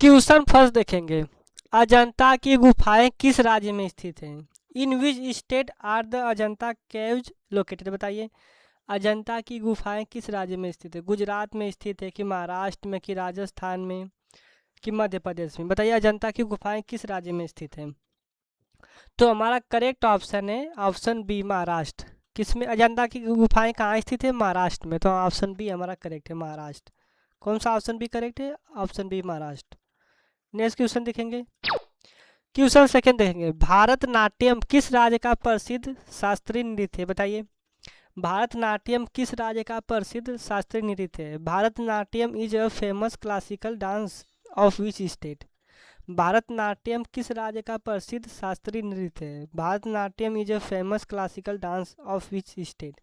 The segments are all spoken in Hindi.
क्वेश्चन फर्स्ट देखेंगे, अजंता की गुफाएं किस राज्य में स्थित हैं? In which state are the Ajanta caves located? बताइए, अजंता की गुफाएं किस राज्य में स्थित है? गुजरात में स्थित है कि महाराष्ट्र में कि राजस्थान में कि मध्य प्रदेश में? बताइए, अजंता की गुफाएं किस राज्य में स्थित है? तो हमारा करेक्ट ऑप्शन है ऑप्शन बी, महाराष्ट्र। किसमें अजंता की गुफाएं कहाँ स्थित है? महाराष्ट्र में। तो ऑप्शन बी हमारा करेक्ट है, महाराष्ट्र। कौन सा ऑप्शन बी करेक्ट है? Option B, Maharashtra. Next question देखेंगे, क्वेश्चन सेकंड देखेंगे, भारतनाट्यम किस राज्य का प्रसिद्ध शास्त्रीय नृत्य है? बताइए, भारतनाट्यम किस राज्य का प्रसिद्ध शास्त्रीय नृत्य है? Bharatanatyam is a famous classical dance of which state? Bharatanatyam किस राज्य का प्रसिद्ध शास्त्रीय नृत्य है? Bharatanatyam is a famous classical dance of which state?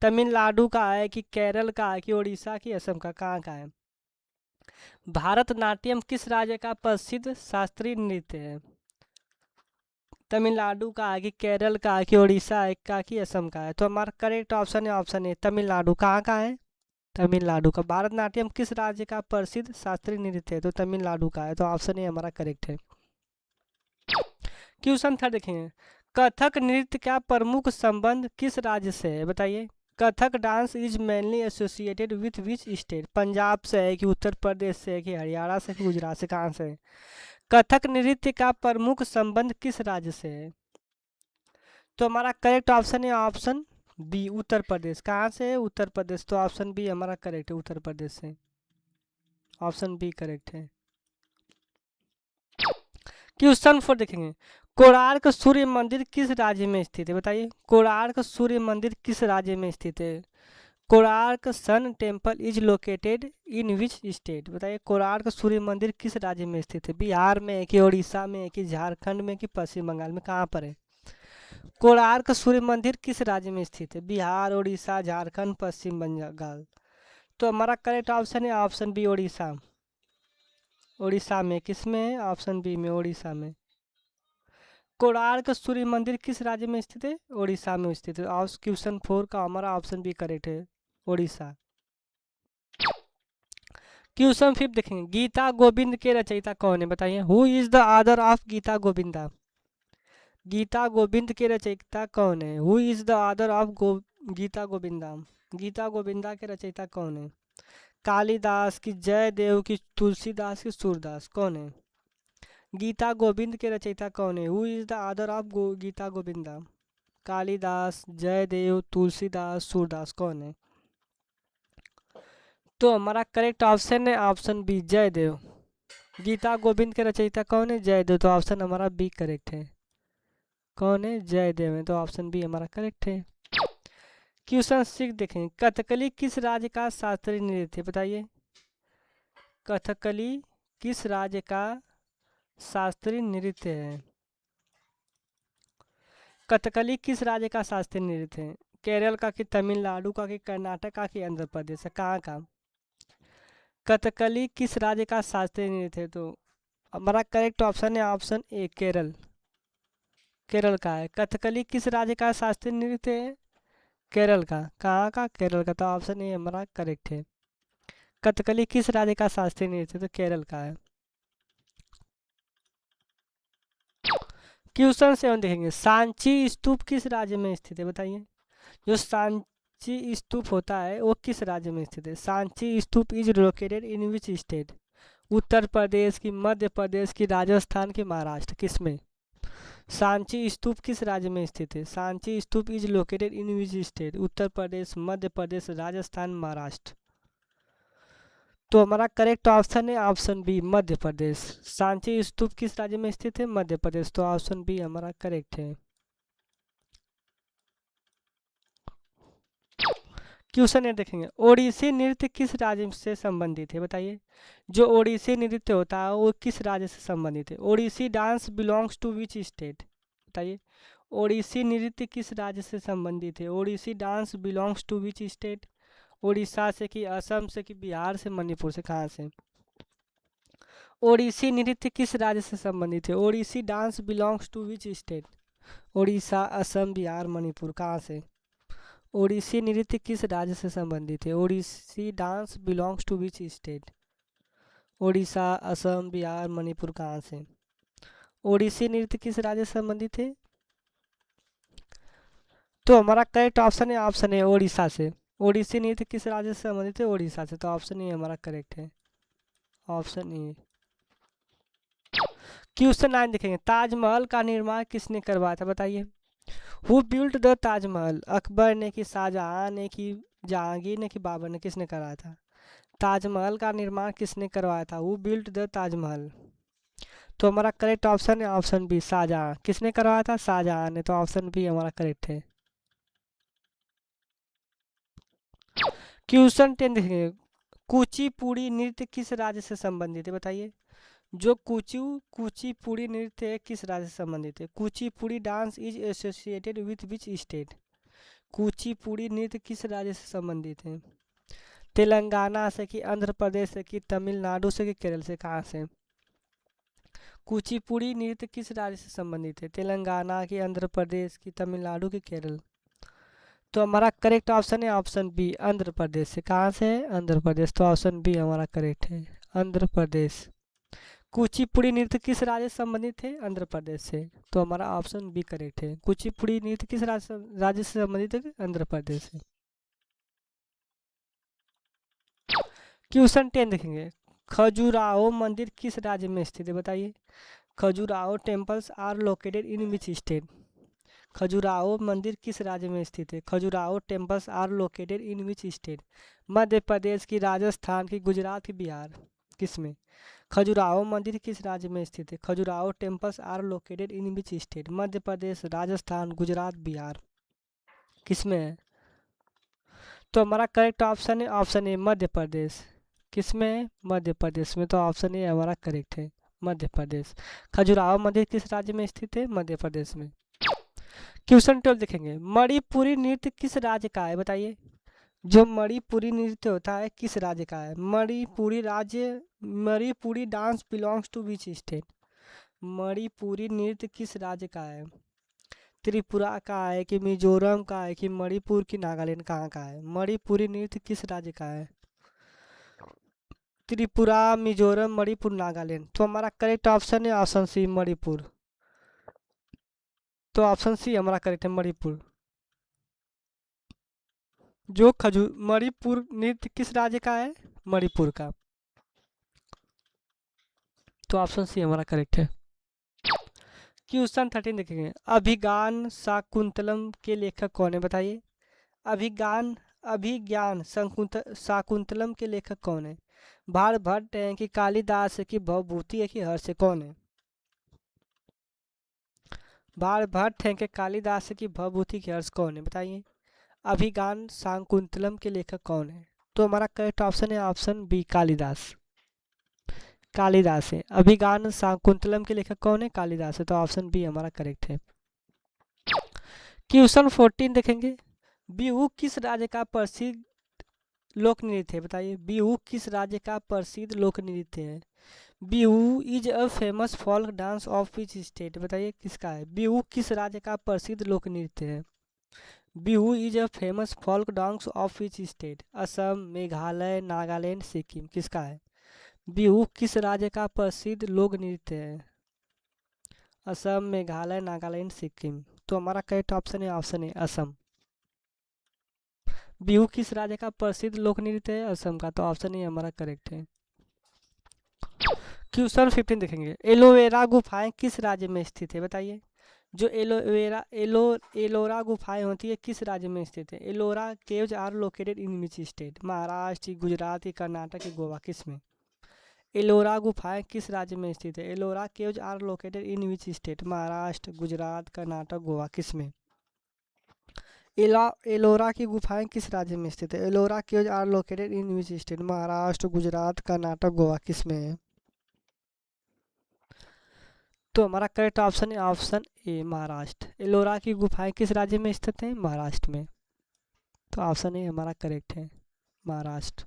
Tamil Nadu का है कि केरल का है कि उड़ीसा की असम का, कहाँ का है? भारतनाट्यम किस राज्य का प्रसिद्ध शास्त्रीय नृत्य है? तमिलनाडु का है कि केरल का है कि उड़ीसा है का कि असम का है? तो हमारा करेक्ट ऑप्शन है ऑप्शन ए, तमिलनाडु। कहाँ का है? तमिलनाडु का। भारतनाट्यम किस राज्य का प्रसिद्ध शास्त्रीय नृत्य है? तो तमिलनाडु का है। तो ऑप्शन ए हमारा करेक्ट है। क्वेश्चन थर्ड देखेंगे, कथक नृत्य का प्रमुख संबंध किस राज्य से है? बताइए, Kathak dance is mainly associated with which state? Punjab से है कि उत्तर प्रदेश से है कि हरियाणा से कि गुजरात से, कहाँ से है? कथक नृत्य का प्रमुख संबंध किस राज्य से है? तो हमारा करेक्ट ऑप्शन है ऑप्शन बी, उत्तर प्रदेश। कहाँ से है? उत्तर प्रदेश। तो ऑप्शन बी हमारा करेक्ट है, उत्तर प्रदेश से। ऑप्शन बी करेक्ट है। क्वेश्चन फोर देखेंगे, कोणार्क सूर्य मंदिर किस राज्य में स्थित है? बताइए, कोणार्क सूर्य मंदिर किस राज्य में स्थित है? Konark sun temple is located in which state? बताइए, कोणार्क सूर्य मंदिर किस राज्य में स्थित है? बिहार में है कि उड़ीसा में है कि झारखंड में कि पश्चिम बंगाल में, कहाँ पर है? कोणार्क सूर्य मंदिर किस राज्य में स्थित है? बिहार, उड़ीसा, झारखंड, पश्चिम बंगाल? तो हमारा करेक्ट ऑप्शन है ऑप्शन बी, उड़ीसा। उड़ीसा में। किस में है? ऑप्शन बी में, उड़ीसा में। कोणार्क सूर्य मंदिर किस राज्य में स्थित है? उड़ीसा में स्थित है। और क्वेश्चन फोर का हमारा ऑप्शन बी करेक्ट है, उड़ीसा। क्वेश्चन फिफ्थ देखेंगे, गीता गोविंद के रचयिता कौन है? बताइए, who is the author of Gita Govinda? Gita Govind के रचयिता कौन है? Who is the author of Gita Govinda? Gita Govinda के रचयिता कौन है? कालिदास की, जयदेव की, तुलसीदास की, सूरदास? कौन है? गीता गोविंद के रचयिता कौन है? Who is the author of Gita Govinda? Kalidas, Jayadev, Tulsidas, Surdas? कौन है? तो हमारा करेक्ट ऑप्शन है ऑप्शन बी, जयदेव। गीता गोविंद के रचयिता कौन है? जयदेव। तो ऑप्शन हमारा बी करेक्ट है। कौन है? जयदेव है। तो ऑप्शन बी हमारा करेक्ट है। क्वेश्चन सिक्स देखें, कथकली किस राज्य का शास्त्रीय नृत्य है? बताइए, कथकली किस राज्य का शास्त्रीय नृत्य है? कथकली किस राज्य का शास्त्रीय नृत्य है? केरल का कि तमिलनाडु का कि कर्नाटक का कि आंध्र प्रदेश है, कहाँ का? कथकली किस राज्य का शास्त्रीय नृत्य है? तो हमारा करेक्ट ऑप्शन है ऑप्शन ए, केरल। केरल का है। कथकली किस राज्य का शास्त्रीय नृत्य है? केरल का। कहाँ का? केरल का। तो ऑप्शन ए हमारा करेक्ट है। कथकली किस राज्य का शास्त्रीय नृत्य है? तो केरल का है। क्वेश्चन सेवन देखेंगे, सांची स्तूप किस राज्य में स्थित है? बताइए, जो सांची स्तूप होता है वो किस राज्य में स्थित है? Sanchi stupa is located in which state? Uttar Pradesh की, मध्य प्रदेश की, राजस्थान की, महाराष्ट्र? किस में? सांची स्तूप किस राज्य में स्थित है? Sanchi stupa is located in which state? Uttar Pradesh, Madhya Pradesh, Rajasthan, Maharashtra? तो हमारा करेक्ट ऑप्शन है ऑप्शन बी, मध्य प्रदेश। सांची स्तूप किस राज्य में स्थित है? मध्य प्रदेश। तो ऑप्शन बी हमारा करेक्ट है। क्वेश्चन ये देखेंगे, ओडिसी नृत्य किस राज्य से संबंधित है? बताइए, जो ओडिसी नृत्य होता है वो किस राज्य से संबंधित है? Odissi dance belongs to which state? बताइए, ओडिसी नृत्य किस राज्य से संबंधित है? Odissi dance belongs to which state? Orissa से कि असम से कि बिहार से, मणिपुर से, कहाँ से? ओडिसी नृत्य किस राज्य से संबंधित है? Odissi dance belongs to which state? Orissa, Assam, Bihar, Manipur? कहाँ से? ओडिसी नृत्य किस राज्य से संबंधित है? Odissi dance belongs to which state? Orissa, Assam, Bihar, Manipur कहाँ से? ओडिसी नृत्य किस राज्य से संबंधित है? तो हमारा करेक्ट ऑप्शन है, ऑप्शन है ओडिशा से। ओडिसी नृत्य किस राज्य से संबंधित है? ओडिशा से। तो ऑप्शन ए हमारा करेक्ट है, ऑप्शन ए। क्वेश्चन 9 देखेंगे, ताजमहल का निर्माण किसने करवाया था बताइए। Who built the Taj Mahal? Akbar ने कि शाहजहां ने कि जहांगीर ने कि बाबर ने? किसने कराया था? ताजमहल का निर्माण किसने करवाया था? Who built the Taj Mahal? तो हमारा करेक्ट ऑप्शन है ऑप्शन बी, शाहजहां। किसने करवाया था? शाहजहां ने। तो ऑप्शन बी हमारा करेक्ट है। क्वेश्चन 10 देखेंगे, कुचिपुड़ी नृत्य किस राज्य से संबंधित है बताइए। जो कुचिपुड़ी नृत्य है किस राज्य से संबंधित है? Kuchipudi dance is associated with which state? Kuchipudi नृत्य किस राज्य से संबंधित है? तेलंगाना से कि आंध्र प्रदेश से कि तमिलनाडु से कि केरल से? कहाँ से? कुचिपुड़ी नृत्य किस राज्य से संबंधित है? तेलंगाना की, आंध्र प्रदेश की, तमिलनाडु की, केरल? तो हमारा करेक्ट ऑप्शन है ऑप्शन बी, आंध्र प्रदेश से। कहाँ से है? आंध्र प्रदेश। तो ऑप्शन बी हमारा करेक्ट है, आंध्र प्रदेश। कुचिपुड़ी नृत्य किस राज्य से संबंधित है? आंध्र प्रदेश से। तो हमारा ऑप्शन बी करेक्ट है, कुचिपुड़ी नृत्य किस राज्य से संबंधित है? आंध्र प्रदेश से। क्वेश्चन 10 देखेंगे, खजुराहो मंदिर किस राज्य में स्थित है बताइए। Khajuraho temples are located in which state? Khajuraho मंदिर किस राज्य में स्थित है? Khajuraho temples are located in which state? Madhya Pradesh की, राजस्थान की, गुजरात की, बिहार? किसमें? खजुराहो मंदिर किस राज्य में स्थित है? Khajuraho temples are located in which state? Madhya Pradesh, Rajasthan, Gujarat, Bihar? किसमें है? तो हमारा करेक्ट ऑप्शन है ऑप्शन ए, मध्य प्रदेश। किसमें है? मध्य प्रदेश में। तो ऑप्शन ए हमारा करेक्ट है, मध्य प्रदेश। खजुराहो मंदिर किस राज्य में स्थित है? मध्य प्रदेश में। क्वेश्चन 12 देखेंगे, मणिपुरी नृत्य किस राज्य का है बताइए। जो मणिपुरी नृत्य होता है किस राज्य का है? मणिपुरी राज्य, Manipuri dance belongs to which state? Manipuri नृत्य किस राज्य का है? त्रिपुरा का है कि मिजोरम का है कि मणिपुर की, नागालैंड? कहाँ का है? मणिपुरी नृत्य किस राज्य का है? त्रिपुरा, मिजोरम, मणिपुर, नागालैंड? तो हमारा करेक्ट ऑप्शन है ऑप्शन सी, मणिपुर। तो ऑप्शन सी हमारा करेक्ट है, मणिपुर। जो मणिपुर नृत्य किस राज्य का है? मणिपुर का। तो ऑप्शन सी हमारा करेक्ट है। क्वेश्चन 13 देखेंगे, अभिज्ञान शाकुंतलम के लेखक कौन है बताइए। अभिज्ञान अभिज्ञान शाकुंतलम के लेखक कौन है? भार भट्ट है कि कालिदास है कि भवभूति है कि हर्ष है? कौन है? भार भट्ट है कि कालिदास है कि भवभूति की, हर्ष? कौन है बताइए। अभिज्ञान शाकुंतलम के लेखक कौन है? तो हमारा करेक्ट ऑप्शन है ऑप्शन बी, कालिदास। कालिदास है। अभिज्ञान शाकुंतलम के लेखक कौन है? कालिदास है। तो ऑप्शन बी हमारा करेक्ट है। क्वेश्चन 14 देखेंगे, बिहू किस राज्य का प्रसिद्ध लोक नृत्य है बताइए। बिहू किस राज्य का प्रसिद्ध लोक नृत्य है? Bihu is a famous folk dance of which state? बताइए किसका है? बिहू किस राज्य का प्रसिद्ध लोक नृत्य है? Bihu is a famous folk dance of which state? Assam, Meghalaya, Nagaland, Sikkim? किसका है? बिहू किस राज्य का प्रसिद्ध लोक नृत्य है? असम, मेघालय, नागालैंड, सिक्किम? तो हमारा करेक्ट ऑप्शन है ऑप्शन है असम। बिहू किस राज्य का प्रसिद्ध लोक नृत्य है? असम का। तो ऑप्शन ए हमारा करेक्ट है। क्वेश्चन 15 देखेंगे, एलोवेरा गुफाएं किस राज्य में स्थित है बताइए। जो एलोरा गुफाएं होती है किस राज्य में स्थित है? Ellora caves are located in which state? Maharashtra, Gujarat, Karnataka, Goa? किस में? एलोरा गुफाएं किस राज्य में स्थित है? Ellora caves are located in which state? Maharashtra, Gujarat, Karnataka, Goa? किस में? एलोरा की गुफाएं किस राज्य में स्थित है? Ellora caves are located in which state? Maharashtra, Gujarat, Karnataka, Goa? किस में है? तो हमारा करेक्ट ऑप्शन है ऑप्शन ए, महाराष्ट्र। एलोरा की गुफाएं किस राज्य में स्थित हैं? महाराष्ट्र में। तो ऑप्शन ए हमारा करेक्ट है, महाराष्ट्र।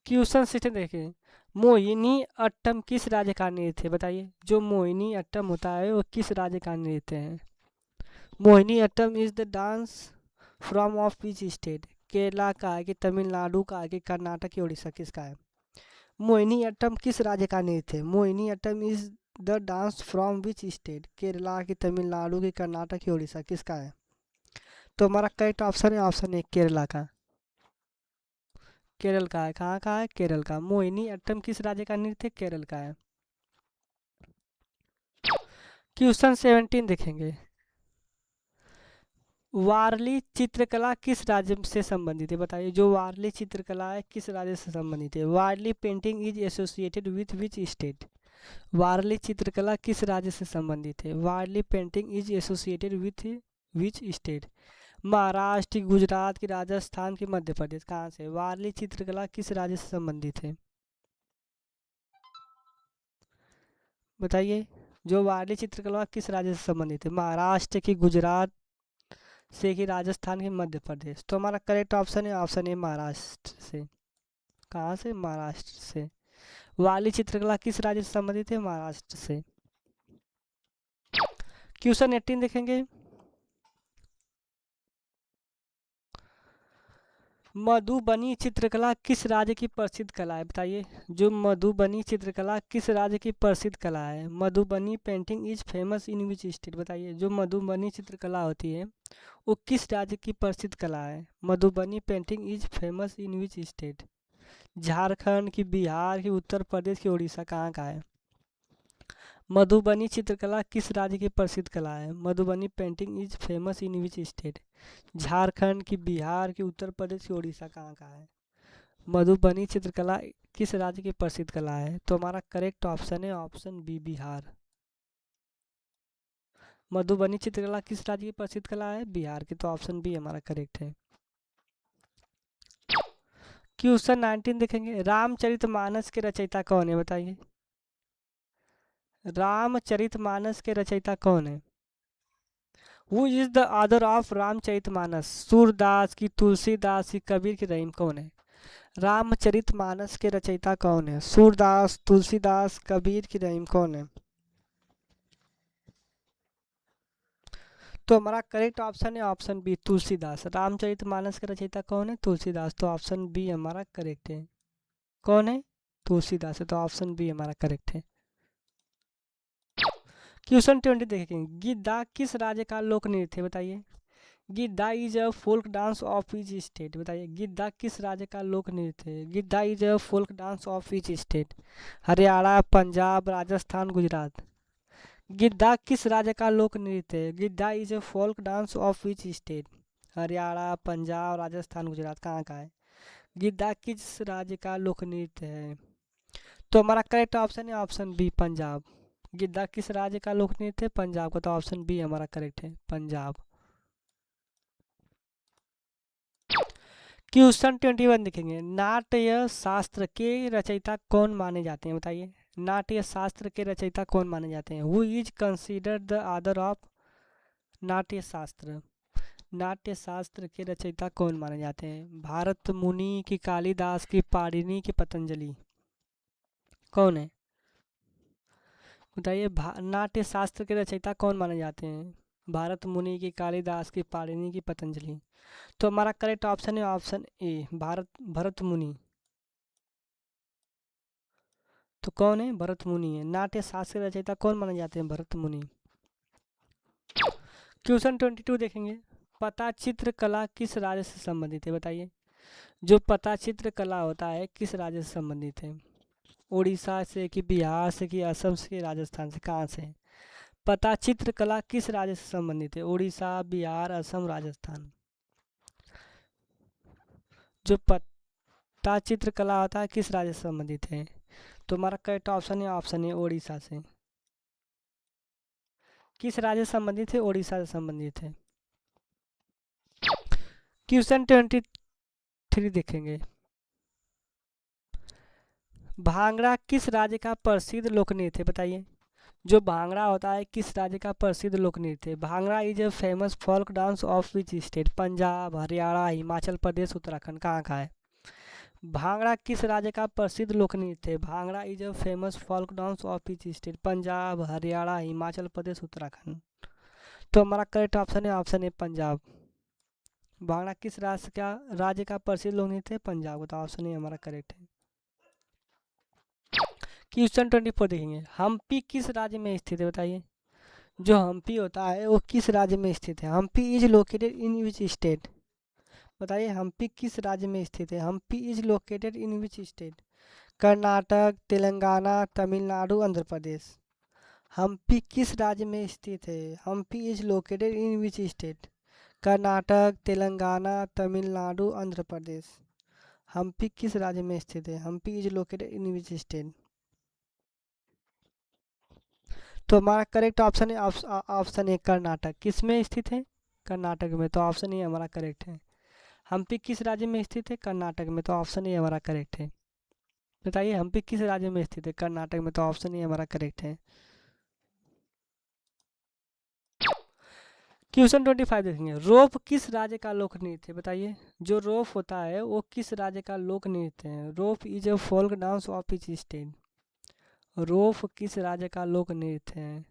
क्वेश्चन 16 देखिए, मोहिनी अट्टम किस राज्य का नृत्य है बताइए। जो मोहिनी अट्टम होता है वो किस राज्य का नृत्य है? Mohiniyattam is the dance from of which state? Kerala का है कि तमिलनाडु का है कि कर्नाटक की, उड़ीसा? किसका है? मोहिनीअट्टम किस राज्य का नृत्य है? Mohiniyattam is the dance from which state? Kerala की, तमिलनाडु की, कर्नाटक की, उड़ीसा, किसका है? तो हमारा करेक्ट ऑप्शन है ऑप्शन ए केरला का। केरल का है। कहाँ का है? केरल का। मोहिनीअट्टम किस राज्य का नृत्य है? केरल का है। क्वेश्चन 17 देखेंगे। वारली चित्रकला किस राज्य से संबंधित है? बताइए, जो वारली चित्रकला है किस राज्य से संबंधित है? Warli painting is associated with which state? Warli चित्रकला किस राज्य से संबंधित है? Warli painting is associated with which state? Maharashtra, Gujarat की, राजस्थान की, मध्य प्रदेश, कहाँ से? वारली चित्रकला किस राज्य से संबंधित है? बताइए, जो वारली चित्रकला किस राज्य से संबंधित है? महाराष्ट्र की, गुजरात से कि, राजस्थान की, मध्य प्रदेश? तो हमारा करेक्ट ऑप्शन है ऑप्शन ए महाराष्ट्र से। कहाँ से? महाराष्ट्र से। वारली चित्रकला किस राज्य से संबंधित है? महाराष्ट्र से। क्वेश्चन 18 देखेंगे। मधुबनी चित्रकला किस राज्य की प्रसिद्ध कला है? बताइए, जो मधुबनी चित्रकला किस राज्य की प्रसिद्ध कला है? Madhubani painting is famous in which state? बताइए, जो मधुबनी चित्रकला होती है वो किस राज्य की प्रसिद्ध कला है? Madhubani painting is famous in which state? Jharkhand की, बिहार की, उत्तर प्रदेश की, उड़ीसा, कहाँ का है? मधुबनी चित्रकला किस राज्य की प्रसिद्ध कला है? Madhubani painting is famous in which state? Jharkhand की, बिहार की, उत्तर प्रदेश की, उड़ीसा, कहाँ का है? मधुबनी चित्रकला किस राज्य की प्रसिद्ध कला है? तो हमारा करेक्ट ऑप्शन है ऑप्शन बी बिहार। मधुबनी चित्रकला किस राज्य की प्रसिद्ध कला है? बिहार की। तो ऑप्शन बी हमारा करेक्ट है। क्वेश्चन 19 देखेंगे। रामचरितमानस के रचयिता कौन है? बताइए, रामचरितमानस के रचयिता कौन है? Who is the author of Ramcharitmanas? Surdas की, तुलसीदास की, कबीर की, रहीम, कौन है? रामचरितमानस के रचयिता कौन है? सूरदास, तुलसीदास, कबीर की, रहीम, कौन है? तो हमारा करेक्ट ऑप्शन है ऑप्शन बी तुलसीदास। रामचरितमानस का रचयिता कौन है? तुलसीदास। तो ऑप्शन बी हमारा करेक्ट है। कौन है? तुलसीदास है। तो ऑप्शन बी हमारा करेक्ट है। क्वेश्चन 20 देखेंगे। गिद्धा किस राज्य का लोक नृत्य है? बताइए, Giddha is a folk dance of which state? बताइए, गिद्धा किस राज्य का लोक नृत्य है? Giddha is a folk dance of which state? Haryana, Punjab, Rajasthan, Gujarat? Giddha किस राज्य का लोक नृत्य है? Giddha is a folk dance of which state? Haryana, Punjab, Rajasthan, Gujarat, कहाँ का है? गिद्धा किस राज्य का लोक नृत्य है? तो हमारा करेक्ट ऑप्शन है ऑप्शन बी पंजाब। गिद्धा किस राज्य का लोक नृत्य है? पंजाब का। तो ऑप्शन बी हमारा करेक्ट है, पंजाब। क्वेश्चन 21 देखेंगे। नाट्य शास्त्र के रचयिता कौन माने जाते हैं? बताइए, नाट्य शास्त्र के रचयिता कौन माने जाते हैं? Who is considered the author of नाट्य शास्त्र? नाट्य शास्त्र के रचयिता कौन माने जाते हैं? भारत मुनि की, कालिदास की, पाणिनि की, पतंजलि, कौन है? बताइए, नाट्य शास्त्र के रचयिता कौन माने जाते हैं? भारत मुनि की, कालिदास की, पाणिनि की, पतंजलि? तो हमारा करेक्ट ऑप्शन है ऑप्शन ए भरत मुनि। तो कौन है? भरत मुनि है। नाट्य शास्त्र के रचयिता कौन माने जाते हैं? भरत मुनि। क्वेश्चन 22 देखेंगे। पताचित्र कला किस राज्य से संबंधित है? बताइए, जो पताचित्र कला होता है किस राज्य से संबंधित है? उड़ीसा से कि, बिहार से कि, असम से कि, राजस्थान से, कहाँ से? पताचित्र कला किस राज्य से संबंधित है? उड़ीसा, बिहार, असम, राजस्थान? जो पताचित्र कला होता है किस राज्य से संबंधित है? तो हमारा करेक्ट ऑप्शन है ऑप्शन है उड़ीसा से। किस राज्य से संबंधित है? उड़ीसा से संबंधित है। क्वेश्चन 23 देखेंगे। भांगड़ा किस राज्य का प्रसिद्ध लोक नृत्य है? बताइए, जो भांगड़ा होता है किस राज्य का प्रसिद्ध लोक नृत्य है? Bhangra is a famous folk dance of which state? Punjab, Haryana, Himachal Pradesh, Uttarakhand, कहाँ का है? भांगड़ा किस राज्य का प्रसिद्ध लोक नृत्य है? Bhangra is a famous folk dance of which state? Punjab, Haryana, Himachal Pradesh, Uttarakhand? तो हमारा करेक्ट ऑप्शन है ऑप्शन है पंजाब। भांगड़ा किस राज्य का प्रसिद्ध लोक नृत्य है? पंजाब का। तो ऑप्शन ए हमारा करेक्ट है। क्वेश्चन 24 देखेंगे, हम्पी किस राज्य में स्थित है बताइए। जो हम्पी होता है वो किस राज्य में स्थित है। Hampi is located in which state, बताइए हम्पी किस राज्य में स्थित है। Hampi is located in which state, Karnataka, Telangana, Tamil Nadu, Andhra Pradesh. Hampi किस राज्य में स्थित है। Hampi is located in which state, Karnataka, Telangana, Tamil Nadu, Andhra Pradesh. Hampi किस राज्य में स्थित है। Hampi is located in which state. तो हमारा करेक्ट ऑप्शन है ऑप्शन ए कर्नाटक। किस में स्थित है, कर्नाटक में, तो ऑप्शन ए हमारा करेक्ट है। हम्पी किस राज्य में स्थित है, कर्नाटक में, तो ऑप्शन ए हमारा करेक्ट है। बताइए हम्पी किस राज्य में स्थित है, कर्नाटक में, तो ऑप्शन ए हमारा करेक्ट है। क्वेश्चन 25 देखेंगे, रोप किस राज्य का लोक नृत्य है बताइए। जो रोप होता है वो किस राज्य का लोक नृत्य है। Rouf is a folk dance of which state, Rouf किस राज्य का लोक नृत्य है।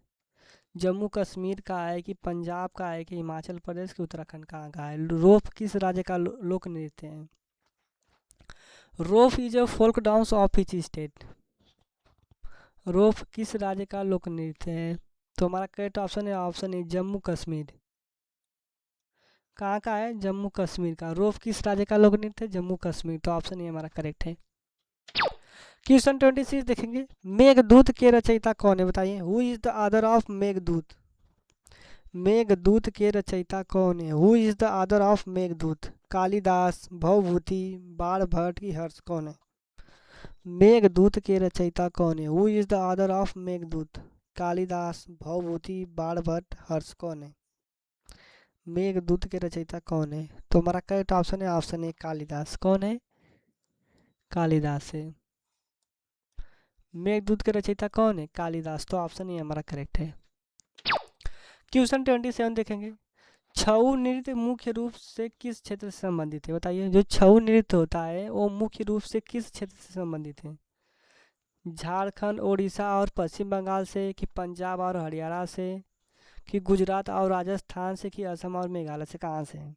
जम्मू कश्मीर का है कि पंजाब का है कि हिमाचल प्रदेश की उत्तराखंड कहाँ का है। रोप किस राज्य का लोक नृत्य है। Rouf is a folk dance of which state, Rouf किस राज्य का लोक नृत्य है। तो हमारा करेक्ट ऑप्शन है ऑप्शन ए जम्मू कश्मीर। कहाँ का है, जम्मू कश्मीर का। रोप किस राज्य का लोक नृत्य है, जम्मू कश्मीर, तो ऑप्शन ए हमारा करेक्ट है। क्वेश्चन 26 देखेंगे, मेघदूत के रचयिता कौन है बताइए। Who is the author of Meghdoot, Meghdoot के रचयिता कौन है। Who is the author of Meghdoot, Kalidasa, Bhavabhuti, Banabhatta की हर्ष, कौन है। मेघदूत के रचयिता कौन है। Who is the author of Meghdoot, Kalidasa, Bhavabhuti, Banabhatta, Harsha, कौन है। मेघदूत के रचयिता कौन है। तो हमारा करेक्ट ऑप्शन है ऑप्शन ए कालिदास। कौन है, कालिदास है। मेघदूत के रचयिता कौन है, कालिदास, तो ऑप्शन ए हमारा करेक्ट है। क्वेश्चन 27 देखेंगे, छऊ नृत्य मुख्य रूप से किस क्षेत्र से संबंधित है बताइए। जो छऊ नृत्य होता है वो मुख्य रूप से किस क्षेत्र से संबंधित है। झारखंड, उड़ीसा और पश्चिम बंगाल से, कि पंजाब और हरियाणा से, कि गुजरात और राजस्थान से, कि असम और मेघालय से, कहाँ से है।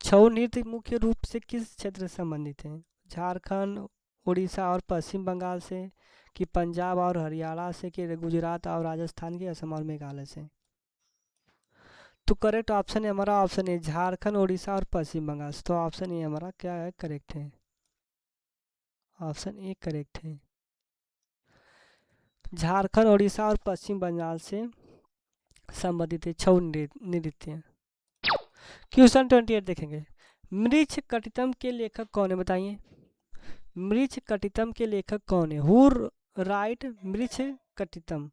छऊ नृत्य मुख्य रूप से किस क्षेत्र से संबंधित है। झारखंड, उड़ीसा और पश्चिम बंगाल से, कि पंजाब और हरियाणा से, कि गुजरात और राजस्थान, के असम और मेघालय से। तो करेक्ट ऑप्शन है हमारा ऑप्शन ए झारखंड, उड़ीसा और पश्चिम बंगाल से, तो ऑप्शन ए हमारा क्या है, करेक्ट है। ऑप्शन ए करेक्ट है। झारखंड, उड़ीसा और पश्चिम बंगाल से संबंधित है छऊ नृत्य। क्वेश्चन 28 देखेंगे, मृच्छ कटितम के लेखक कौन है बताइए। मृच्छ कटितम के लेखक कौन है। हु राइट मृच्छ कटितम,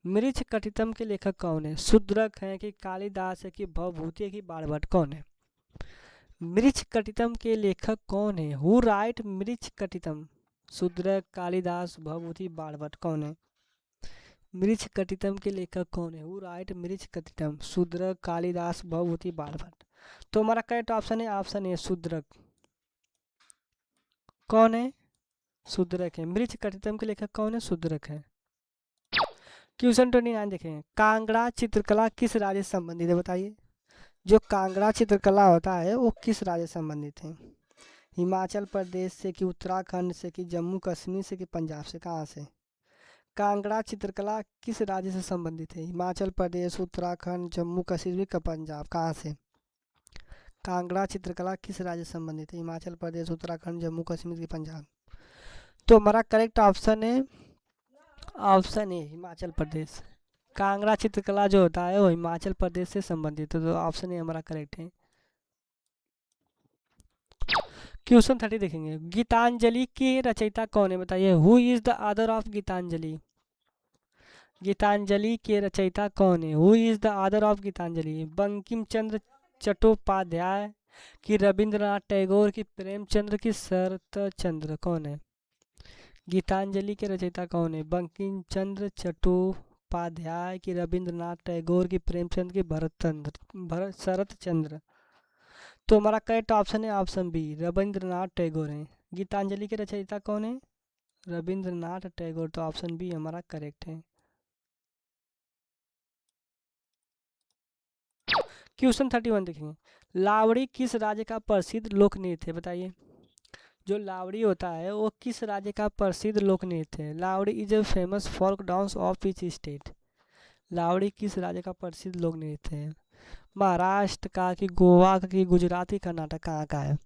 मृच्छ कटितम के लेखक कौन है। शूद्रक है कि कालिदास है कि भवभूति है कि बाणभट्ट, कौन है। मृच्छ कटितम के लेखक कौन है। Who write Mrichchhakatikam, Shudraka, Kalidasa, Bhavabhuti, Banabhatta, कौन है। मृच्छ कटितम के लेखक कौन है। Who write Mrichchhakatikam, Shudraka, Kalidasa, Bhavabhuti, Banabhatta. तो हमारा करेक्ट ऑप्शन है ऑप्शन ए शूद्रक। कौन है, शूद्रक है। मृच्छ कटितम के लेखक कौन है, शूद्रक है। क्वेश्चन 29 देखें, कांगड़ा चित्रकला किस राज्य से संबंधित है बताइए। जो कांगड़ा चित्रकला होता है वो किस राज्य से संबंधित है। हिमाचल प्रदेश से, कि उत्तराखंड से, कि जम्मू कश्मीर से, कि पंजाब से, कहाँ से। कांगड़ा चित्रकला किस राज्य से संबंधित है। हिमाचल प्रदेश, उत्तराखंड, जम्मू कश्मीर का पंजाब, कहाँ से। कांगड़ा चित्रकला किस राज्य से संबंधित है। हिमाचल प्रदेश, उत्तराखंड, जम्मू कश्मीर की पंजाब। तो हमारा करेक्ट ऑप्शन है ऑप्शन ए हिमाचल प्रदेश। कांगड़ा चित्रकला जो होता है वो हिमाचल प्रदेश से संबंधित है, तो ऑप्शन ए हमारा करेक्ट है। क्वेश्चन 30 देखेंगे, गीतांजलि के रचयिता कौन है बताइए। Who is the author of Gitanjali, Gitanjali के रचयिता कौन है। Who is the author of Gitanjali, Bankim Chandra Chattopadhyay, कि रविंद्रनाथ टैगोर, कि प्रेमचंद्र, की शरत चंद्र, कौन है। गीतांजलि के रचयिता कौन है। बंकिम चंद्र चट्टोपाध्याय, कि रविंद्रनाथ टैगोर, की प्रेमचंद, की भरत शरत चंद्र। तो हमारा करेक्ट ऑप्शन है ऑप्शन बी रविंद्रनाथ टैगोर है। गीतांजलि के रचयिता कौन है, रविंद्रनाथ टैगोर, तो ऑप्शन बी हमारा करेक्ट है। क्वेश्चन 31 देखेंगे, लावड़ी किस राज्य का प्रसिद्ध लोक नृत्य है बताइए। जो लावड़ी होता है वो किस राज्य का प्रसिद्ध लोक नृत्य है? Lavani is a famous folk dance of which state? Lavani किस राज्य का प्रसिद्ध लोक नृत्य है? महाराष्ट्र का कि गोवा का कि गुजरात की कर्नाटक कहाँ का है?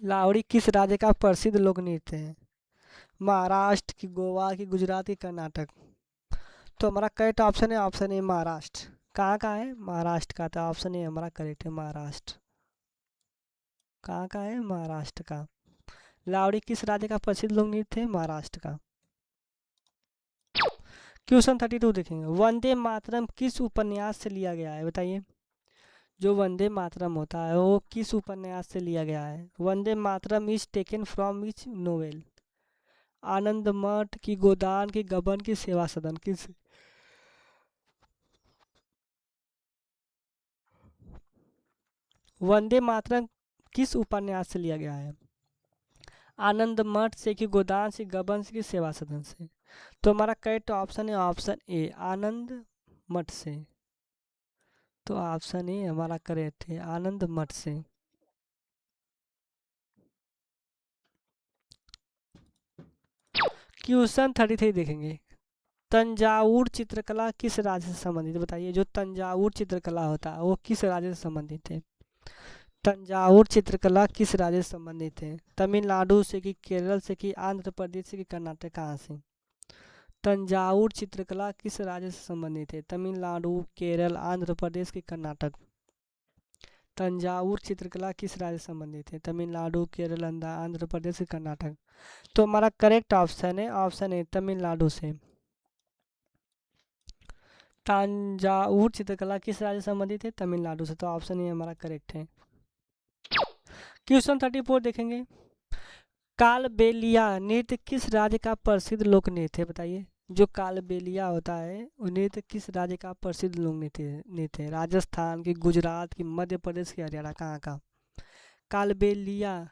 लावड़ी किस राज्य का प्रसिद्ध लोक नृत्य है? महाराष्ट्र की गोवा की गुजरात की कर्नाटक? तो हमारा करेक्ट ऑप्शन है ऑप्शन ए महाराष्ट्र। कहाँ का है? महाराष्ट्र का। तो ऑप्शन ए हमारा करेक्ट है महाराष्ट्र। कहाँ का है? महाराष्ट्र का। लावड़ी किस राज्य का प्रसिद्ध लोक नृत्य है? महाराष्ट्र का। क्वेश्चन 32 देखेंगे। वंदे मातरम किस उपन्यास से लिया गया है? बताइए। जो वंदे मातरम होता है वो किस उपन्यास से लिया गया है? Vande Mataram is taken from which novel? Anand Math की, गोदान की, गबन की, सेवा सदन किस? वंदे मातरम किस उपन्यास से लिया गया है? आनंद मठ से कि गोदान से, गबन से कि सेवा सदन से? तो हमारा करेक्ट ऑप्शन है ऑप्शन ए आनंद मठ से। तो ऑप्शन ए हमारा करेक्ट है आनंद मठ से। क्वेश्चन 33 देखेंगे। तंजावुर चित्रकला किस राज्य से संबंधित है? बताइए। जो तंजावुर चित्रकला होता है वो किस राज्य से संबंधित है? तंजावुर चित्रकला किस राज्य से संबंधित है? तमिलनाडु से कि केरल से कि आंध्र प्रदेश से कि कर्नाटक? कहाँ से? तंजावुर चित्रकला किस राज्य से संबंधित है? तमिलनाडु, केरल, आंध्र प्रदेश की कर्नाटक? तंजावुर चित्रकला किस राज्य से संबंधित है? तमिलनाडु, केरल, आंध्र प्रदेश की कर्नाटक? तो हमारा करेक्ट ऑप्शन है ऑप्शन है तमिलनाडु से। तंजावुर चित्रकला किस राज्य से संबंधित है? तमिलनाडु से। तो ऑप्शन ए हमारा करेक्ट है। क्वेश्चन 34 देखेंगे। कालबेलिया नृत्य किस राज्य का प्रसिद्ध लोक नृत्य है? बताइए। जो कालबेलिया होता है वो नृत्य किस राज्य का प्रसिद्ध लोक नृत्य है? राजस्थान की, गुजरात की, मध्य प्रदेश की, हरियाणा? कहाँ का? कालबेलिया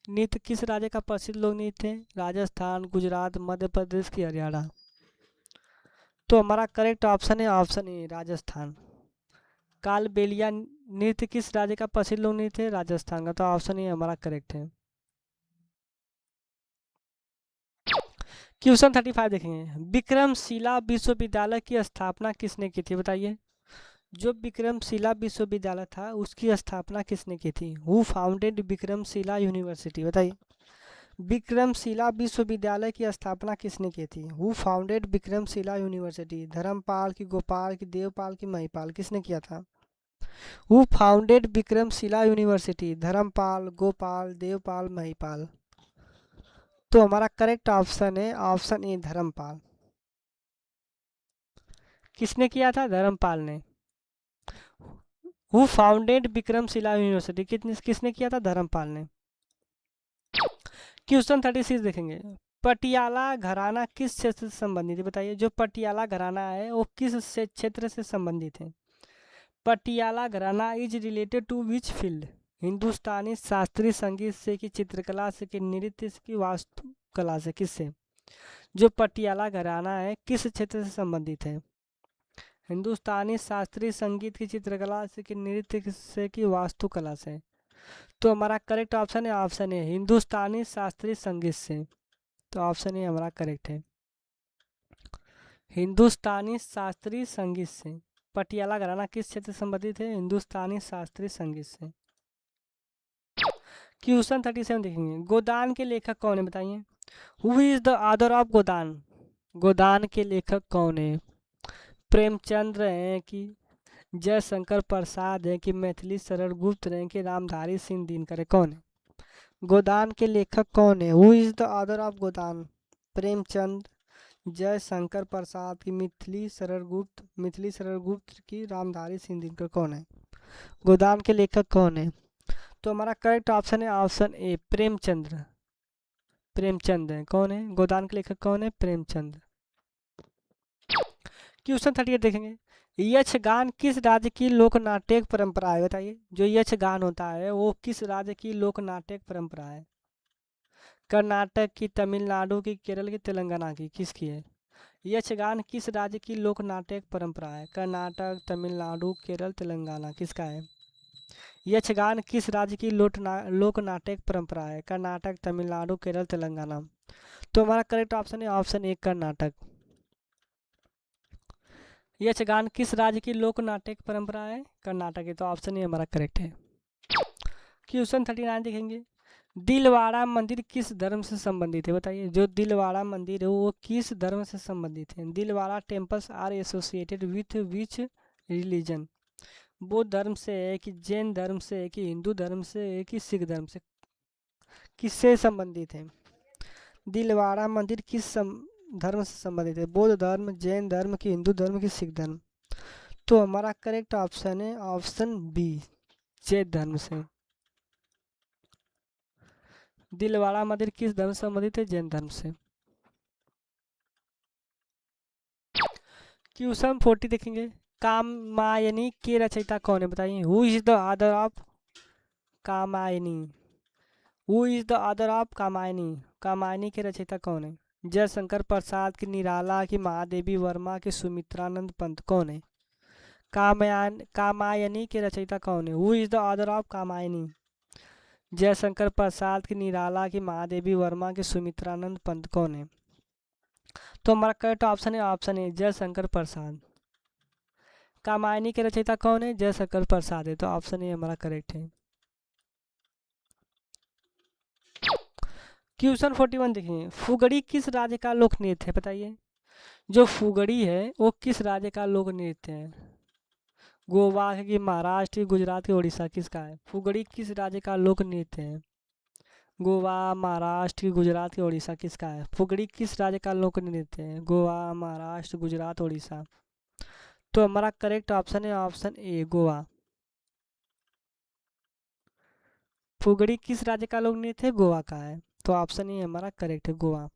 नृत्य किस राज्य का प्रसिद्ध लोक नृत्य है? राजस्थान, गुजरात, मध्य प्रदेश की, हरियाणा? तो हमारा करेक्ट ऑप्शन है ऑप्शन ए राजस्थान। कालबेलिया नृत्य किस राज्य का प्रसिद्ध लोक नृत्य है? राजस्थान का। तो ऑप्शन ए हमारा करेक्ट है। क्वेश्चन 35 देखेंगे। विक्रमशिला विश्वविद्यालय की स्थापना किसने की थी? बताइए। जो विक्रमशिला विश्वविद्यालय था उसकी स्थापना किसने की थी? Who founded Vikramshila university? बताइए। विक्रमशिला विश्वविद्यालय की स्थापना किसने की थी? Who founded Vikramshila university? Dharmapal की, गोपाल की, देवपाल की, महिपाल? किसने किया था? Who founded Vikramshila university? Dharmapal, Gopal, Devpal, Mahipal? तो हमारा करेक्ट ऑप्शन है ऑप्शन ए धर्मपाल। किसने किया था? धर्मपाल ने। हु फाउंडेड विक्रमशिला यूनिवर्सिटी किसने किसने किया था? धर्मपाल ने। क्वेश्चन 36 देखेंगे। पटियाला घराना किस क्षेत्र से संबंधित है? बताइए। जो पटियाला घराना है वो किस क्षेत्र से संबंधित है? Patiala gharana is related to which field? Hindustani शास्त्रीय संगीत से कि चित्रकला से कि नृत्य से कि वास्तुकला से? किससे? जो पटियाला घराना है किस क्षेत्र से संबंधित है? हिंदुस्तानी शास्त्रीय संगीत की, चित्रकला से कि नृत्य से कि वास्तुकला से? तो हमारा करेक्ट ऑप्शन है ऑप्शन है हिंदुस्तानी शास्त्रीय संगीत से। तो ऑप्शन ए हमारा करेक्ट है हिंदुस्तानी शास्त्रीय संगीत से। पटियाला घराना किस क्षेत्र से संबंधित है? हिंदुस्तानी शास्त्रीय संगीत से। क्वेश्चन 37 देखेंगे। गोदान के लेखक कौन है? बताइए। Who is the author of Godaan? Godaan के लेखक कौन है? प्रेमचंद्र हैं कि जयशंकर प्रसाद हैं कि मैथिली शरण गुप्त हैं कि रामधारी सिंह दिनकर है? कौन है? गोदान के लेखक कौन है? Who is the author of Godaan? Premchand, Jaishankar Prasad की, मिथिली शरण गुप्त की, रामधारी सिंह दिनकर? कौन है? गोदान के लेखक कौन है? तो हमारा करेक्ट ऑप्शन है ऑप्शन ए प्रेमचंद्र। प्रेमचंद है। कौन है गोदान के लेखक? कौन है? प्रेमचंद। क्वेश्चन 38 देखेंगे। यक्षगान किस राज्य की लोक नाट्यक परंपरा है? बताइए। जो यक्षगान होता है वो किस राज्य की लोक नाट्यक परंपरा है? कर्नाटक की, तमिलनाडु की, केरल की, तेलंगाना की? किसकी है? यक्षगान किस राज्य की लोक नाट्यक परंपरा है? कर्नाटक, तमिलनाडु, केरल, तेलंगाना? किसका है? यक्षगान किस राज्य की लोक नाटक परंपरा है? कर्नाटक, तमिलनाडु, केरल, तेलंगाना। तो हमारा करेक्ट ऑप्शन है ऑप्शन ए कर्नाटक। यक्षगान किस राज्य की लोक नाटक परंपरा है? कर्नाटक है, तो ऑप्शन ए हमारा करेक्ट है। क्वेश्चन 39 देखेंगे। दिलवाड़ा मंदिर किस धर्म से संबंधित है? बताइए, जो दिलवाड़ा मंदिर है वो किस धर्म से संबंधित है? Dilwara temples are associated with which religion? बौद्ध धर्म से है कि जैन धर्म से है कि हिंदू धर्म से है कि सिख धर्म से? किससे संबंधित है? दिलवाड़ा मंदिर धर्म से संबंधित है? बौद्ध धर्म, जैन धर्म की, हिंदू धर्म की, सिख धर्म? तो हमारा करेक्ट ऑप्शन है ऑप्शन बी, जैन धर्म से। दिलवाड़ा मंदिर किस धर्म से संबंधित है? जैन धर्म से। क्वेश्चन 40 देखेंगे। कामायनी के रचयिता कौन है? बताइए, who is the author of Kamayani? Who is the author of Kamayani? Kamayani के रचयिता कौन है? जयशंकर प्रसाद, की निराला, की महादेवी वर्मा, की सुमित्रानंद पंत? कौन है? कामायनी के रचयिता कौन है? Who is the author of Kamayani? Jaishankar Prasad, की निराला, की महादेवी वर्मा, की सुमित्रानंद पंत? कौन है? तो हमारा करेक्ट ऑप्शन है ऑप्शन ए, जयशंकर प्रसाद। कामायनी के रचयिता कौन है? जयशंकर प्रसाद है, तो ऑप्शन ए हमारा करेक्ट है। क्वेश्चन 41 देखिए। फुगड़ी किस राज्य का लोक नृत्य है? बताइए, जो फुगड़ी है वो किस राज्य का लोक नृत्य है? गोवा की, महाराष्ट्र की, गुजरात की, उड़ीसा? किसका है? फुगड़ी किस राज्य का लोक नृत्य है? गोवा, महाराष्ट्र की, गुजरात की, उड़ीसा? किसका है? फुगड़ी किस राज्य का लोक नृत्य है? गोवा, महाराष्ट्र, गुजरात, उड़ीसा? तो हमारा करेक्ट ऑप्शन है ऑप्शन ए, गोवा। फुगड़ी किस राज्य का लोक नृत्य है? गोवा का है, तो ऑप्शन ए हमारा करेक्ट है, गोवा।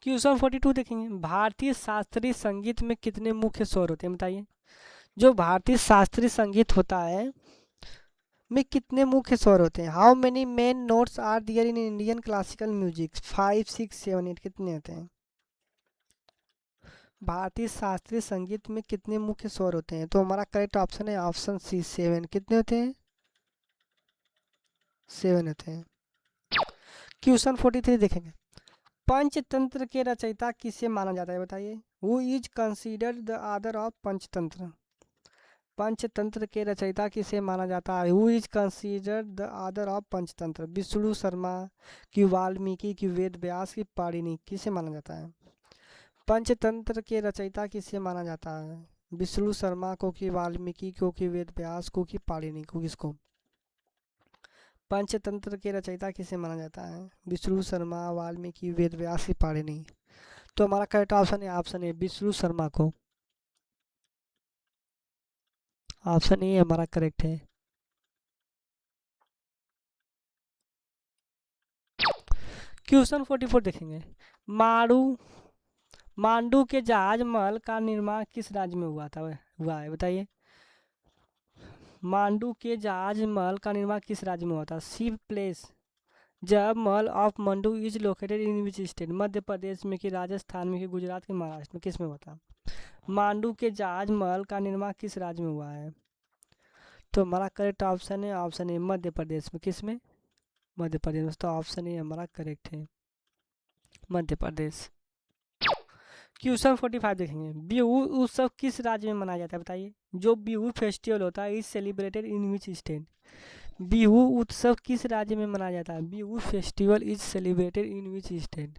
क्वेश्चन 42 देखेंगे। भारतीय शास्त्रीय संगीत में कितने मुख्य स्वर होते हैं? बताइए, जो भारतीय शास्त्रीय संगीत होता है में कितने मुख्य स्वर होते हैं? How many main notes are there in Indian classical music? 5, 6, 7, 8 कितने होते हैं? भारतीय शास्त्रीय संगीत में कितने मुख्य स्वर होते हैं? तो हमारा करेक्ट ऑप्शन है ऑप्शन सी, 7। कितने होते हैं? 7 होते हैं। क्वेश्चन 43 देखेंगे। पंचतंत्र के रचयिता किसे माना जाता है? बताइए, who is considered the author of Panchatantra? Panchatantra के रचयिता किसे माना जाता है? Who is considered the author of Panchatantra? Vishnu Sharma, की वाल्मीकि, की वेद व्यास, की पाणिनि? किसे माना जाता है? पंचतंत्र के रचयिता किसे माना जाता है? विष्णु शर्मा को, की वाल्मीकि को, की वेद व्यास को, की पाणिनि को? किसको? पंचतंत्र के रचयिता किसे माना जाता है? विष्णु शर्मा, वाल्मीकि, वेद व्यास, की पाणिनि? तो हमारा करेक्ट ऑप्शन है ऑप्शन ए, विष्णु शर्मा को। ऑप्शन ए हमारा करेक्ट है। क्वेश्चन 44 देखेंगे। मारू मांडू के जहाज महल का निर्माण किस राज्य में हुआ है? बताइए, मांडू के जहाज महल का निर्माण किस राज्य में हुआ था? Shiv place Jahaz Mahal of Mandu is located in which state? Madhya Pradesh में, कि राजस्थान में, कि गुजरात के, महाराष्ट्र में? किस में हुआ था? मांडू के जहाज महल का निर्माण किस राज्य में हुआ है? तो हमारा करेक्ट ऑप्शन है ऑप्शन ए, मध्य प्रदेश में। किस में? मध्य प्रदेश में, तो ऑप्शन ए हमारा करेक्ट है, मध्य प्रदेश। क्वेश्चन 45 देखेंगे। बिहू उत्सव किस राज्य में मनाया जाता है? बताइए, जो बिहू फेस्टिवल होता है is celebrated in which state? Bihu उत्सव किस राज्य में मनाया जाता है? Bihu festival is celebrated in which state?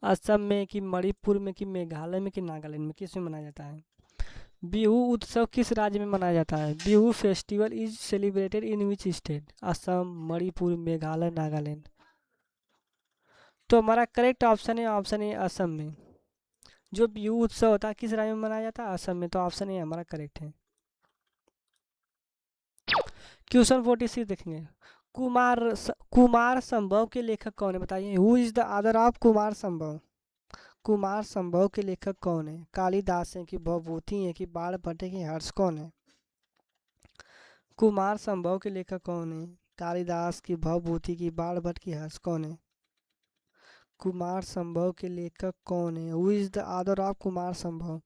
Assam में, कि मणिपुर में, कि मेघालय में, कि नागालैंड में? किस में मनाया जाता है? बिहू उत्सव किस राज्य में मनाया जाता है? Bihu festival is celebrated in which state? Assam, Manipur, Meghalaya, Nagaland? तो हमारा करेक्ट ऑप्शन है ऑप्शन ए, असम में। जो बिहू उत्सव होता है किस राज्य में मनाया जाता है? असम में, तो ऑप्शन ए हमारा करेक्ट है। क्वेश्चन 46 देखेंगे। कुमार संभव के लेखक कौन है? बताइए, who is the author of Kumar संभव? कुमार संभव के लेखक कौन है? कालिदास है, कि भवभूति है, कि बाणभट्ट है, कि हर्ष? कौन है? कुमार संभव के लेखक कौन है? कालिदास, की भवभूति, की बाणभट्ट, की हर्ष? कौन है? कुमार संभव के लेखक कौन है? Who is the author of Kumar संभव?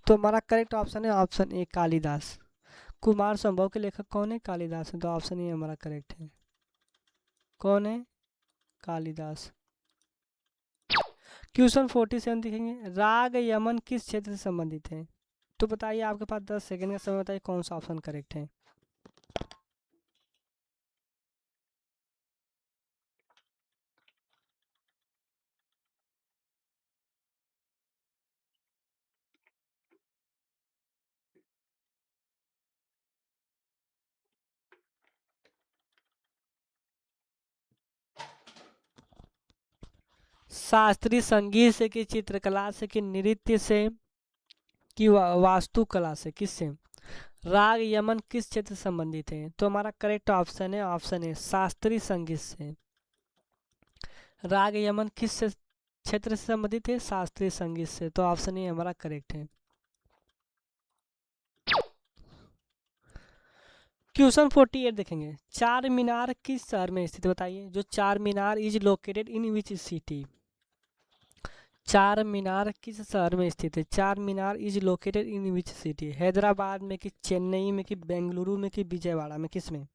तो हमारा करेक्ट ऑप्शन है ऑप्शन ए, कालिदास। कुमार संभव के लेखक कौन है? कालिदास है। तो ऑप्शन ए हमारा करेक्ट है। कौन है? कालिदास। क्वेश्चन 47 देखेंगे, राग यमन किस क्षेत्र से संबंधित है? तो बताइए, आपके पास 10 सेकंड का समय, बताइए कौन सा ऑप्शन करेक्ट है। शास्त्रीय संगीत से कि चित्रकला से कि नृत्य से कि वास्तुकला से, किससे? राग यमन किस क्षेत्र से संबंधित है? तो हमारा करेक्ट ऑप्शन है ऑप्शन ए, शास्त्रीय संगीत से। राग यमन किस क्षेत्र से संबंधित है? शास्त्रीय संगीत से। तो ऑप्शन ए हमारा करेक्ट है। क्वेश्चन 48 देखेंगे, चार मीनार किस शहर में स्थित है? बताइए, जो Charminar is located in which city? Charminar किस शहर में स्थित है? Charminar is located in which city? Hyderabad में कि चेन्नई में कि बेंगलुरु में कि विजयवाड़ा में, किस में?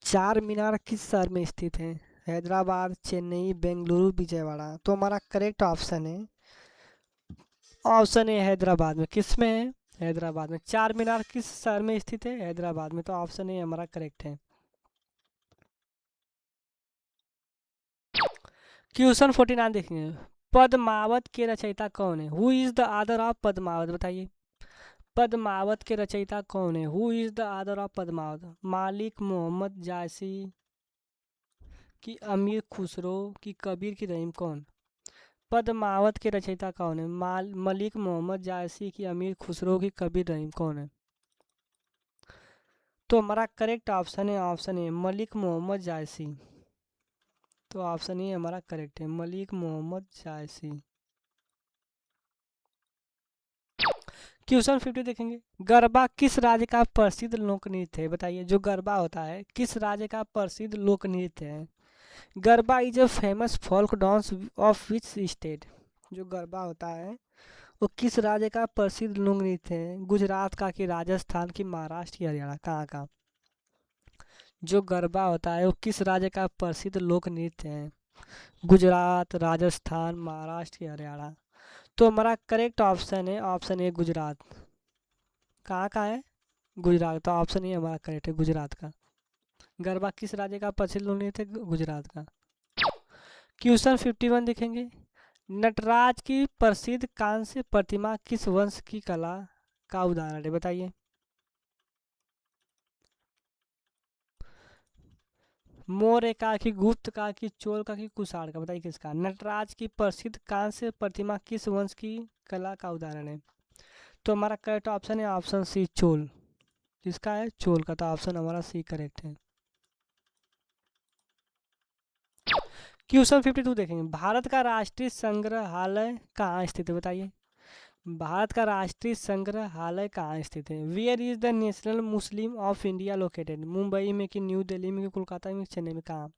चार मीनार किस शहर में स्थित है? हैदराबाद, चेन्नई, बेंगलुरु, विजयवाड़ा। तो हमारा करेक्ट ऑप्शन है ऑप्शन ए, हैदराबाद में। किस में है? हैदराबाद में। चार मीनार किस शहर में स्थित है? हैदराबाद में। तो ऑप्शन ए हमारा करेक्ट है। क्वेश्चन 49 देखेंगे, पद्मावत के रचयिता कौन है? Who is the author of Padmavat? बताइए, पद्मावत के रचयिता कौन है? Who is the author of Padmavat? Malik Muhammad जायसी कि अमीर खुसरो कि कबीर की रहीम? कौन? पद्मावत के रचयिता कौन है? मलिक मोहम्मद जायसी की अमीर खुसरो की कबीर रहीम? कौन है? तो हमारा करेक्ट ऑप्शन है ऑप्शन ए, मलिक मोहम्मद जायसी। तो ऑप्शन ए हमारा करेक्ट है, मलिक मोहम्मद जायसी। क्वेश्चन 50 देखेंगे, गरबा किस राज्य का प्रसिद्ध लोक नृत्य है? बताइए, जो गरबा होता है किस राज्य का प्रसिद्ध लोक नृत्य है? Garba is a famous folk dance of which state? जो गरबा होता है वो किस राज्य का प्रसिद्ध लोक नृत्य है? गुजरात का कि राजस्थान की महाराष्ट्र की हरियाणा? कहाँ का? जो गरबा होता है वो किस राज्य का प्रसिद्ध लोक नृत्य है? गुजरात, राजस्थान, महाराष्ट्र की हरियाणा? तो हमारा करेक्ट ऑप्शन है ऑप्शन ए, गुजरात। कहाँ का है? गुजरात। तो ऑप्शन ए हमारा करेक्ट है, गुजरात का। गरबा किस राज्य का प्रसिद्ध लोक नृत्य है? गुजरात का। क्वेश्चन 51 देखेंगे, नटराज की प्रसिद्ध कांस्य प्रतिमा किस वंश की कला का उदाहरण है? बताइए, मौर्य का कि गुप्त का कि चोल का कि कुषाण का? बताइए किसका? नटराज की प्रसिद्ध कांस्य प्रतिमा किस वंश की कला का उदाहरण है? तो हमारा करेक्ट ऑप्शन है ऑप्शन सी, चोल। किसका है? चोल का। तो ऑप्शन हमारा सी करेक्ट है। क्वेश्चन 52 देखेंगे, भारत का राष्ट्रीय संग्रहालय कहाँ स्थित है? बताइए, भारत का राष्ट्रीय संग्रहालय कहाँ स्थित है? Where is the national museum of India located? Mumbai में कि न्यू दिल्ली में कि कोलकाता में कि चेन्नई में? कहाँ?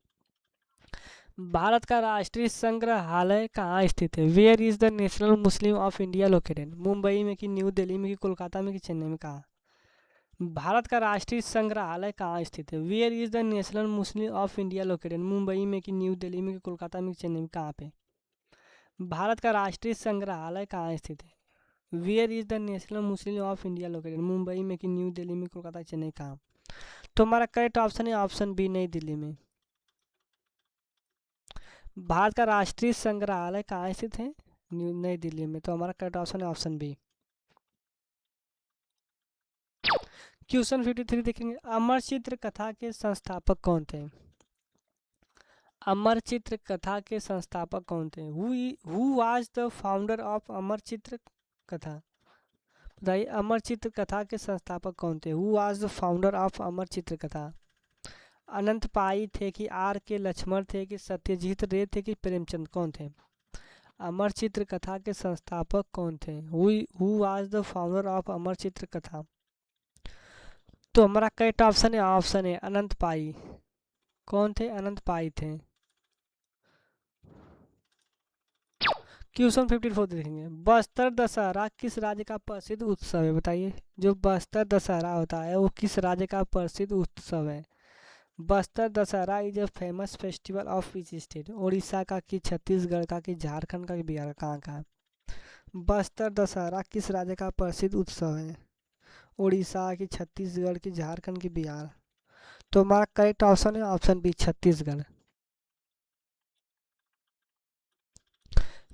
भारत का राष्ट्रीय संग्रहालय कहाँ स्थित है? Where is the national museum of India located? Mumbai में कि न्यू दिल्ली में कि कोलकाता में कि चेन्नई में? कहाँ? भारत का राष्ट्रीय संग्रहालय कहाँ स्थित है? Where is the national museum of India located? Mumbai में कि न्यू दिल्ली में कि कोलकाता में कि चेन्नई में? कहाँ पे? भारत का राष्ट्रीय संग्रहालय कहाँ स्थित है? Where is the national museum of India located? Mumbai में कि न्यू दिल्ली में, कोलकाता, चेन्नई? कहाँ? तो हमारा करेक्ट ऑप्शन है ऑप्शन बी, नई दिल्ली में। भारत का राष्ट्रीय संग्रहालय कहाँ स्थित है? नई दिल्ली में। तो हमारा करेक्ट ऑप्शन है ऑप्शन बी। क्वेश्चन 53 देखेंगे, अमर चित्र कथा के संस्थापक कौन थे? अमर चित्र कथा के संस्थापक कौन थे? Who was the founder of Amar Chitra Katha? बताइए, अमर चित्र कथा के संस्थापक कौन थे? Who was the founder of Amar Chitra Katha? अनंत पाई थे कि आर के लक्ष्मण थे कि सत्यजीत रे थे कि प्रेमचंद? कौन थे? अमर चित्र कथा के संस्थापक कौन थे? Who was the founder of Amar Chitra Katha? तो हमारा करेक्ट ऑप्शन है ऑप्शन है, अनंत पाई। कौन थे? अनंत पाई थे। क्वेश्चन 54 देखेंगे, बस्तर दशहरा किस राज्य का प्रसिद्ध उत्सव है, बताइए। जो बस्तर दशहरा होता है वो किस राज्य का प्रसिद्ध उत्सव है। Bastar Dussehra is a famous festival of which state, Orissa का कि छत्तीसगढ़ का कि झारखंड का कि बिहार कहाँ का है। बस्तर दशहरा किस राज्य का प्रसिद्ध उत्सव है, उड़ीसा की छत्तीसगढ़ की झारखंड की बिहार। तो हमारा करेक्ट ऑप्शन है ऑप्शन बी छत्तीसगढ़।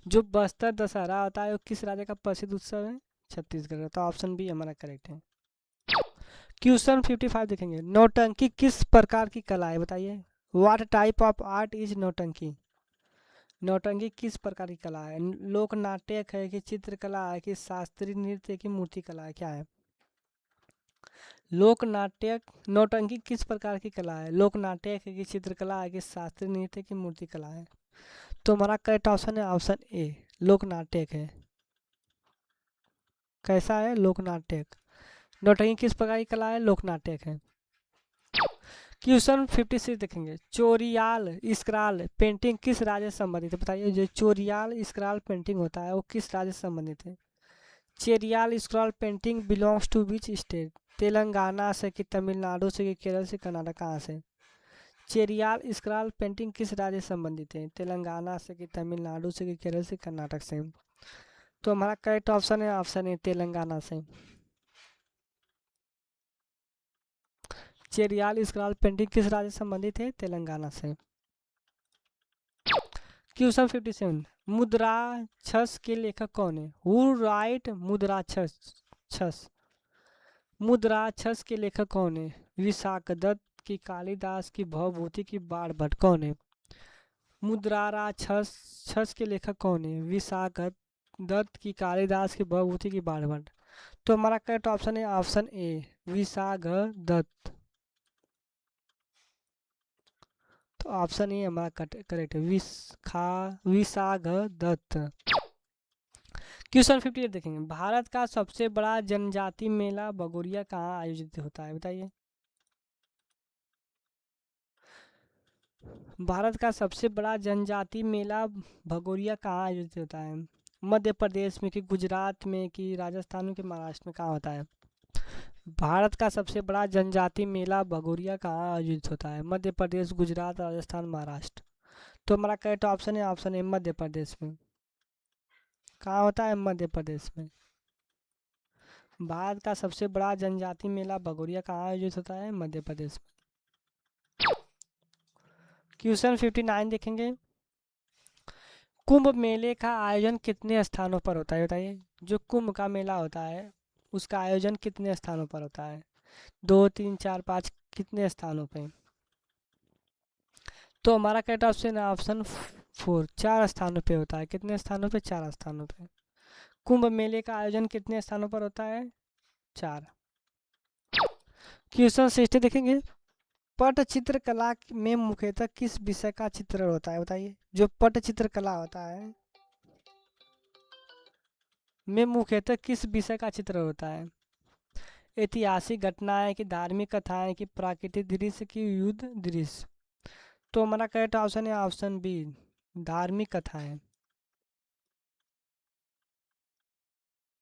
जो बस्तर दशहरा होता है वो किस राज्य का प्रसिद्ध उत्सव है, छत्तीसगढ़ का। तो ऑप्शन बी हमारा करेक्ट है। क्वेश्चन 55 देखेंगे, नौटंकी किस प्रकार की कला है, बताइए। What type of art is नौटंकी। नौटंकी किस प्रकार की कला है, लोक नाट्य है कि चित्रकला है कि शास्त्रीय नृत्य है कि मूर्ति कला है, क्या है। लोक नाट्य, नौटंकी किस प्रकार की कला है, लोक नाट्य है कि चित्रकला है कि शास्त्रीय नृत्य की मूर्ति कला है। तो हमारा करेक्ट ऑप्शन है ऑप्शन ए लोक नाट्य है। कैसा है लोक नाट्य, नौटंकी किस प्रकार की कला है, लोक नाट्य है। क्वेश्चन 56 देखेंगे, चोरियाल स्क्रॉल पेंटिंग किस राज्य से संबंधित है, बताइए। जो चोरियाल स्क्रॉल पेंटिंग होता है वो किस राज्य से संबंधित है। Cheriyal scroll painting belongs to which state, Telangana से कि तमिलनाडु से कि केरल से कर्नाटक, कहाँ से। चेरियाल स्क्रॉल पेंटिंग किस राज्य से संबंधित है, तेलंगाना से कि तमिलनाडु से कि केरल से कर्नाटक से। तो हमारा करेक्ट ऑप्शन है ऑप्शन है तेलंगाना से। चेरियाल स्क्रॉल पेंटिंग किस राज्य से संबंधित है, तेलंगाना से। क्वेश्चन 57, मुद्राक्षस के लेखक कौन है, हु राइट मुद्राक्षस। मुद्राक्षस के लेखक कौन है, विशाख दत्त की, कालिदास की, भवभूति की, बाणभट्ट, कौन है। मुद्राराक्षस के लेखक कौन है, विशाख दत्त की, कालिदास की, भवभूति की, बाणभट्ट। तो हमारा करेक्ट ऑप्शन है ऑप्शन ए विशाख दत्त। तो ऑप्शन ए हमारा करेक्ट है विशाख दत्त। क्वेश्चन 58 देखेंगे, भारत का सबसे बड़ा जनजाति मेला भगोरिया कहाँ आयोजित होता है, बताइए। भारत का सबसे बड़ा जनजाति मेला भगोरिया कहाँ आयोजित होता है, मध्य प्रदेश में कि गुजरात में कि राजस्थान में कि महाराष्ट्र में, कहाँ होता है। भारत का सबसे बड़ा जनजाति मेला भगोरिया कहाँ आयोजित होता है, मध्य प्रदेश, गुजरात, राजस्थान, महाराष्ट्र। तो हमारा करेक्ट ऑप्शन है ऑप्शन ए मध्य प्रदेश में। कहाँ होता है, मध्य प्रदेश में। भारत का सबसे बड़ा जनजाति मेला भगोरिया कहाँ आयोजित होता है, मध्य प्रदेश में। क्वेश्चन 59 देखेंगे, कुंभ मेले का आयोजन कितने स्थानों पर होता है, बताइए। जो कुंभ का मेला होता है उसका आयोजन कितने स्थानों पर होता है, 2, 3, 4, 5, कितने स्थानों पे। तो हमारा करेक्ट ऑप्शन है ऑप्शन 4 4 स्थानों पे होता है। कितने स्थानों पे, 4 स्थानों पे। कुंभ मेले का आयोजन कितने स्थानों पर होता है, 4। क्वेश्चन 60 देखेंगे, पटचित्र कला में मुख्यतः किस विषय का चित्रण होता है, बताइए। जो पटचित्र कला होता है में मुख्यतः किस विषय का चित्र होता है, ऐतिहासिक घटनाएं कि धार्मिक कथाएं कि प्राकृतिक दृश्य कि युद्ध दृश्य। तो हमारा करेक्ट ऑप्शन है ऑप्शन बी धार्मिक कथाएं।